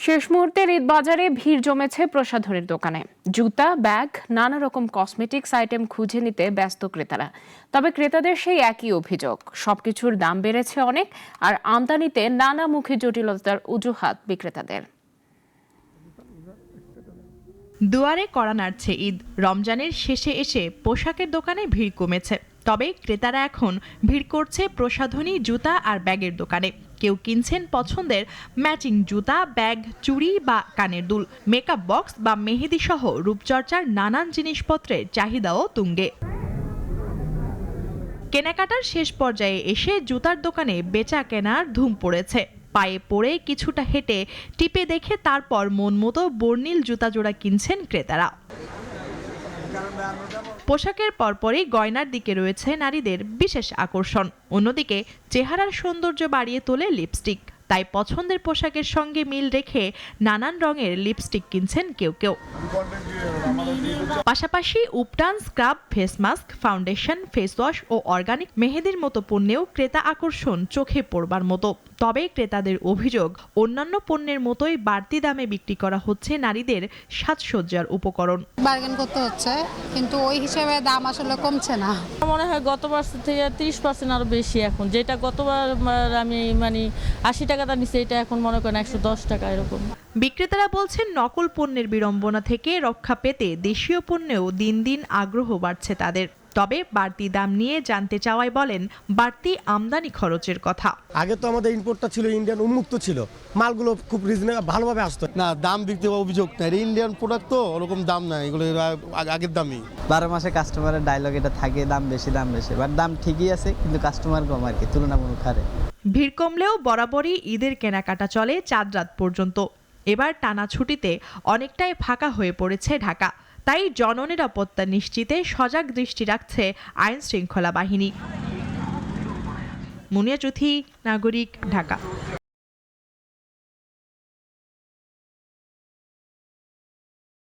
শেষ মুহূর্তের ঈদ বাজারে ভিড় জমেছে প্রসাধনীর দোকানে। জুতা, ব্যাগ, নানা রকম কসমেটিক্স আইটেম খুঁজে নিতে ব্যস্ত ক্রেতারা। তবে ক্রেতাদের সেই একই অভিযোগ, সবকিছুর দাম বেড়েছে অনেক, আর আমদানিতে নানামুখী জটিলতার অজুহাত বিক্রেতাদের। দুয়ারে কড়া নাড়ছে ঈদ। রমজানের শেষে এসে পোশাকের দোকানে ভিড় কমেছে, তবে ক্রেতারা এখন ভিড় করছে প্রসাধনী, জুতা আর ব্যাগের দোকানে। কেউ কিনছেন পছন্দের ম্যাচিং জুতা, ব্যাগ, চুড়ি বা কানের দুল, মেকআপ বক্স বা মেহেদি সহ রূপচর্চার নানান জিনিসপত্রের চাহিদাও তুঙ্গে। কেনাকাটার শেষ পর্যায়ে এসে জুতার দোকানে বেচা কেনার ধুম পড়েছে। পায়ে পড়ে কিছুটা হেঁটে টিপে দেখে তারপর মন মতো বর্ণিল জুতা জোড়া কিনছেন ক্রেতারা। পোশাকের পরপরই গয়নার দিকে রয়েছে নারীদের বিশেষ আকর্ষণ। অন্যদিকে চেহারার সৌন্দর্য বাড়িয়ে তোলে লিপস্টিক। তাই পছন্দের পোশাকের সঙ্গে মিল রেখে নানান রঙের লিপস্টিক কিনছেন কেউ কেউ। পাশাপাশি উপটান, scrub, face mask, foundation, face wash ও অর্গানিক মেহেদির মতো পণ্যেও ক্রেতা আকর্ষণ চোখে পড়বার মতো। তবে ক্রেতাদের অভিযোগ, অন্যান্য পণ্যের মতোই বাড়তি দামে বিক্রি করা হচ্ছে নারীদের সাজসজ্জার উপকরণ। বার্গেন করতে হচ্ছে, কিন্তু ওই হিসেবে দাম আসলে কমছে না। মনে হয় গতবার থেকে 30% আরো বেশি এখন। যেটা গতবার আমি 80 টাকাটা নিচ্ছি, এটা এখন মনে করেন 110 টাকা এরকম। বিক্রেতারা বলছেন, নকল পণ্যের বিড়ম্বনা থেকে রক্ষা পেতে দেশীয় পণ্যেও দিন দিন আগ্রহ বাড়ছে তাদের। তবে বাড়তি দাম নিয়ে জানতে চাওয়ায় বলেন, বাড়তি আমদানি খরচের কথা। আগে তো আমাদের ইম্পোর্টটা ছিল ইন্ডিয়ান, উন্মুক্ত ছিল, মালগুলো খুব রিজনেবল ভালোভাবে আসতো না। দাম বিক্রি অভিযোগ নাই, ইন্ডিয়ান প্রোডাক্ট তো ওরকম দাম নাই, এগুলো আগের দামই। 12 মাসে কাস্টমারের ডায়লগ এটা থাকে, দাম বেশি বাট দাম ঠিকই আছে, কিন্তু কাস্টমার কম আর কি, তুলনামূলক হারে। ভিড় কমলেও বরাবরই ঈদের কেনাকাটা চলে চাঁদ রাত পর্যন্ত। এবার টানা ছুটিতে অনেকটাই ফাঁকা হয়ে পড়েছে ঢাকা। তাই জননিরাপত্তা নিশ্চিতে সজাগ দৃষ্টি রাখছে আইন শৃঙ্খলা বাহিনী। মুনিয়া চৌধুরী, নাগরিক, ঢাকা।